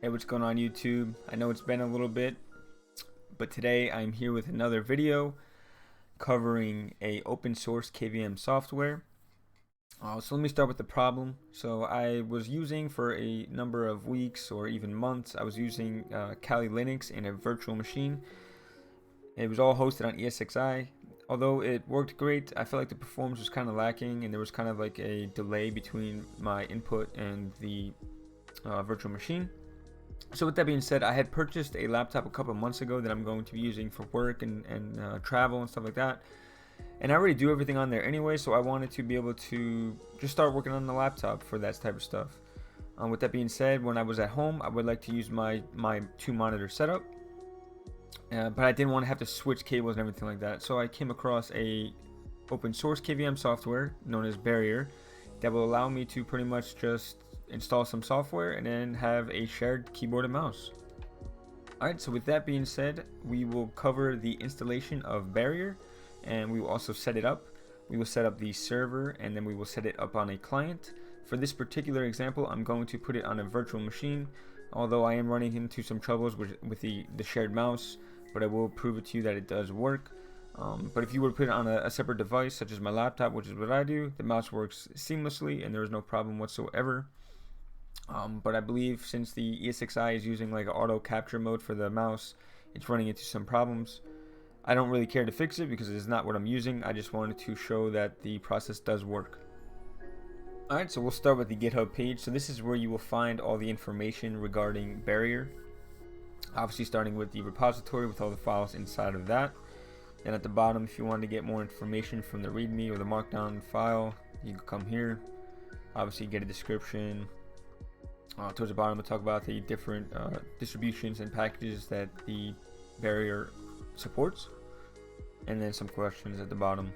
Hey, what's going on YouTube? I know it's been a little bit, but today I'm here with another video covering a open source KVM software. So let me start with the problem. So I was using for a number of weeks or even months, I was using Kali Linux in a virtual machine. It was all hosted on ESXI. Although it worked great, I felt like the performance was kind of lacking and there was kind of like a delay between my input and the virtual machine. So with that being said, I had purchased a laptop a couple of months ago that I'm going to be using for work and travel and stuff like that. And I already do everything on there anyway, so I wanted to be able to just start working on the laptop for that type of stuff. With that being said, when I was at home, I would like to use my two monitor setup. But I didn't want to have to switch cables and everything like that. So I came across a open source KVM software known as Barrier that will allow me to pretty much just install some software and then have a shared keyboard and mouse. Alright, so with that being said, we will cover the installation of Barrier and we will also set it up. We will set up the server and then we will set it up on a client. For this particular example, I'm going to put it on a virtual machine, although I am running into some troubles with the shared mouse, but I will prove it to you that it does work. But if you were to put it on a separate device, such as my laptop, which is what I do, the mouse works seamlessly and there is no problem whatsoever. But I believe since the ESXI is using like an auto capture mode for the mouse, it's running into some problems. I don't really care to fix it because it is not what I'm using. I just wanted to show that the process does work. Alright, so we'll start with the GitHub page. So this is where you will find all the information regarding Barrier. Obviously starting with the repository with all the files inside of that. And at the bottom, if you want to get more information from the README or the Markdown file, you can come here. Obviously get a description. Towards the bottom, we'll talk about the different distributions and packages that the Barrier supports, and then some questions at the bottom.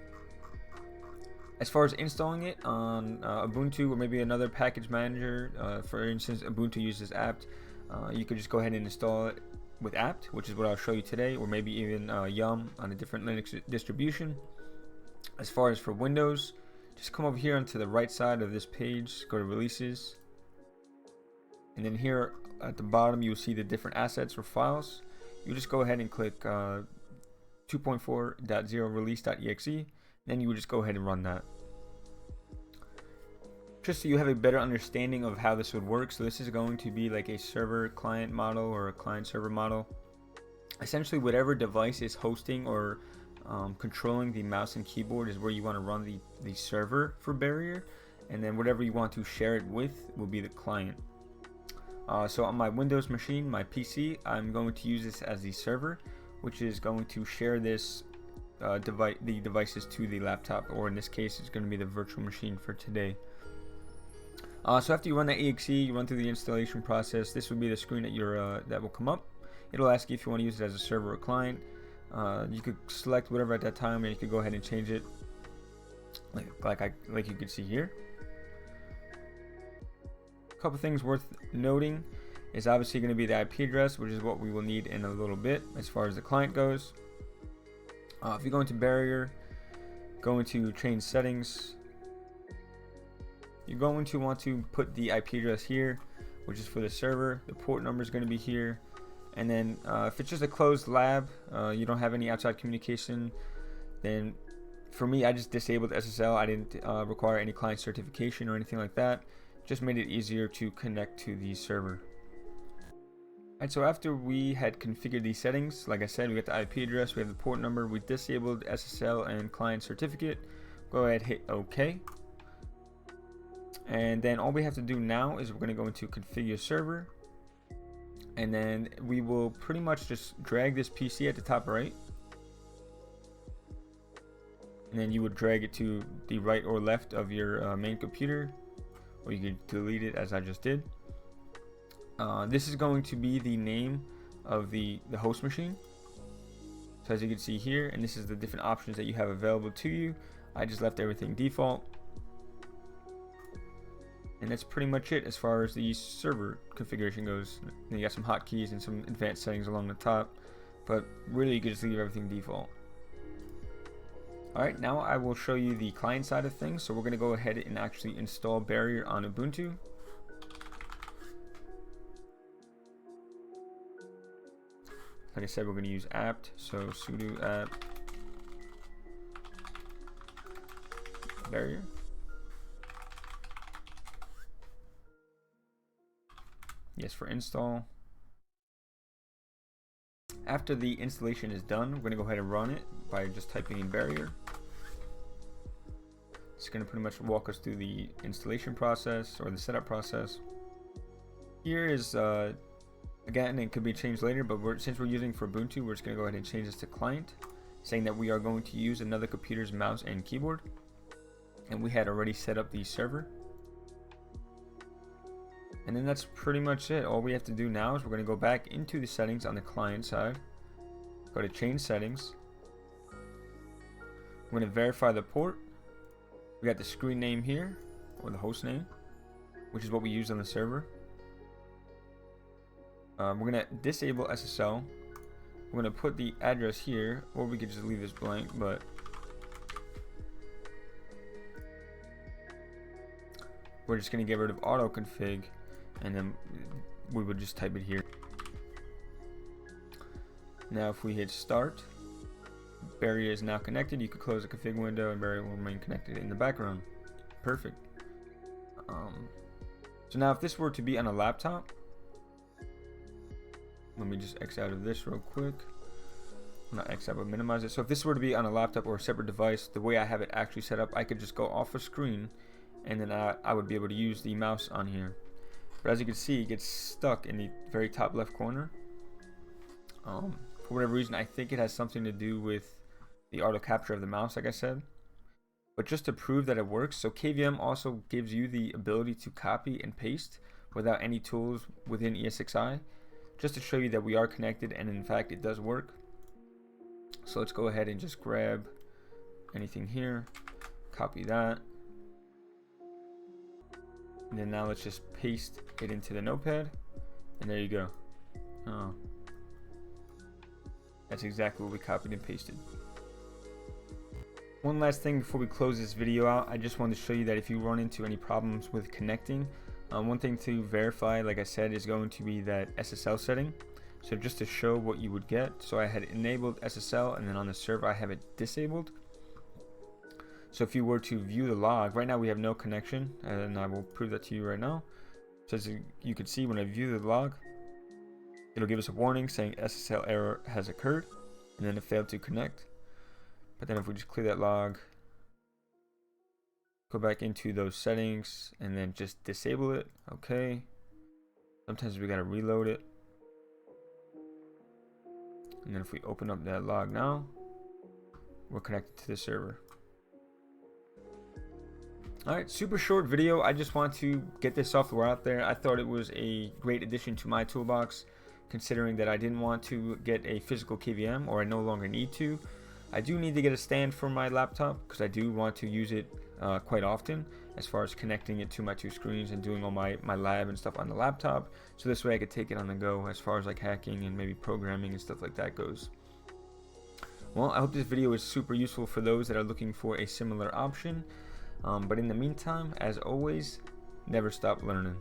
As far as installing it on Ubuntu or maybe another package manager, for instance, Ubuntu uses apt, you could just go ahead and install it with apt, which is what I'll show you today, or maybe even yum on a different Linux distribution. As far as for Windows, just come over here onto the right side of this page, go to releases. And then here at the bottom, you'll see the different assets or files. You just go ahead and click 2.4.0 release.exe. Then you would just go ahead and run that. Just so you have a better understanding of how this would work. So this is going to be like a server client model or a client server model. Essentially, whatever device is hosting or controlling the mouse and keyboard is where you want to run the server for Barrier. And then whatever you want to share it with will be the client. So on my Windows machine, my PC, I'm going to use this as the server, which is going to share this the devices to the laptop, or in this case, it's going to be the virtual machine for today. So after you run that EXE, you run through the installation process. This would be the screen that that will come up. It'll ask you if you want to use it as a server or client. You could select whatever at that time, and you could go ahead and change it, like you could see here. Couple things worth noting is obviously going to be the IP address, which is what we will need in a little bit as far as the client goes. If you go into Barrier, go into change settings, you're going to want to put the IP address here, which is for the server. The port number is going to be here, and then if it's just a closed lab, you don't have any outside communication, then for me, I just disabled SSL. I didn't require any client certification or anything like that. Just made it easier to connect to the server. And so after we had configured these settings, like I said, we got the IP address, we have the port number, we disabled SSL and client certificate. Go ahead, hit OK. And then all we have to do now is we're going to go into configure server, and then we will pretty much just drag this PC at the top right, and then you would drag it to the right or left of your main computer, or you could delete it as I just did. This is going to be the name of the host machine. So as you can see here, and this is the different options that you have available to you. I just left everything default. And that's pretty much it as far as the server configuration goes. And you got some hotkeys and some advanced settings along the top, but really you could just leave everything default. Alright, now I will show you the client side of things. So we're going to go ahead and actually install Barrier on Ubuntu. like I said, we're going to use apt, so sudo apt barrier. Yes, for install. After the installation is done, we're going to go ahead and run it by just typing in barrier. It's going to pretty much walk us through the installation process or the setup process. Here is, again, it could be changed later, but since we're using for Ubuntu, we're just going to go ahead and change this to client, saying that we are going to use another computer's mouse and keyboard. And we had already set up the server. And then that's pretty much it. All we have to do now is we're going to go back into the settings on the client side. Go to change settings. We're going to verify the port. We got the screen name here, or the host name, which is what we use on the server. We're going to disable SSL. We're going to put the address here, or we could just leave this blank, but we're just going to get rid of auto config, and then we would just type it here. Now if we hit start, barrier is now connected. You could close the config window and barrier will remain connected in the background. Perfect. So now if this were to be on a laptop, let me just X out of this real quick. Not X out, but minimize it. So if this were to be on a laptop or a separate device, the way I have it actually set up, I could just go off a screen and then I would be able to use the mouse on here. But as you can see, it gets stuck in the very top left corner. For whatever reason, I think it has something to do with the auto capture of the mouse, like I said. But just to prove that it works, so KVM also gives you the ability to copy and paste without any tools within ESXI, just to show you that we are connected and in fact it does work. So let's go ahead and just grab anything here, copy that, and then now let's just paste it into the notepad, and there you go. Oh, that's exactly what we copied and pasted. One last thing before we close this video out, I just wanted to show you that if you run into any problems with connecting, one thing to verify, like I said, is going to be that SSL setting. So just to show what you would get, so I had enabled SSL, and then on the server I have it disabled. So if you were to view the log, right now we have no connection, and I will prove that to you right now. So as you can see, when I view the log, it'll give us a warning saying SSL error has occurred, and then it failed to connect. But then if we just clear that log, go back into those settings, and then just disable it. Okay. Sometimes we gotta reload it. And then if we open up that log now, we're connected to the server. Alright, super short video. I just want to get this software out there. I thought it was a great addition to my toolbox, considering that I didn't want to get a physical KVM, or I no longer need to. I do need to get a stand for my laptop because I do want to use it quite often, as far as connecting it to my two screens and doing all my lab and stuff on the laptop, so this way I could take it on the go as far as like hacking and maybe programming and stuff like that goes. Well, I hope this video is super useful for those that are looking for a similar option, but in the meantime, as always, never stop learning.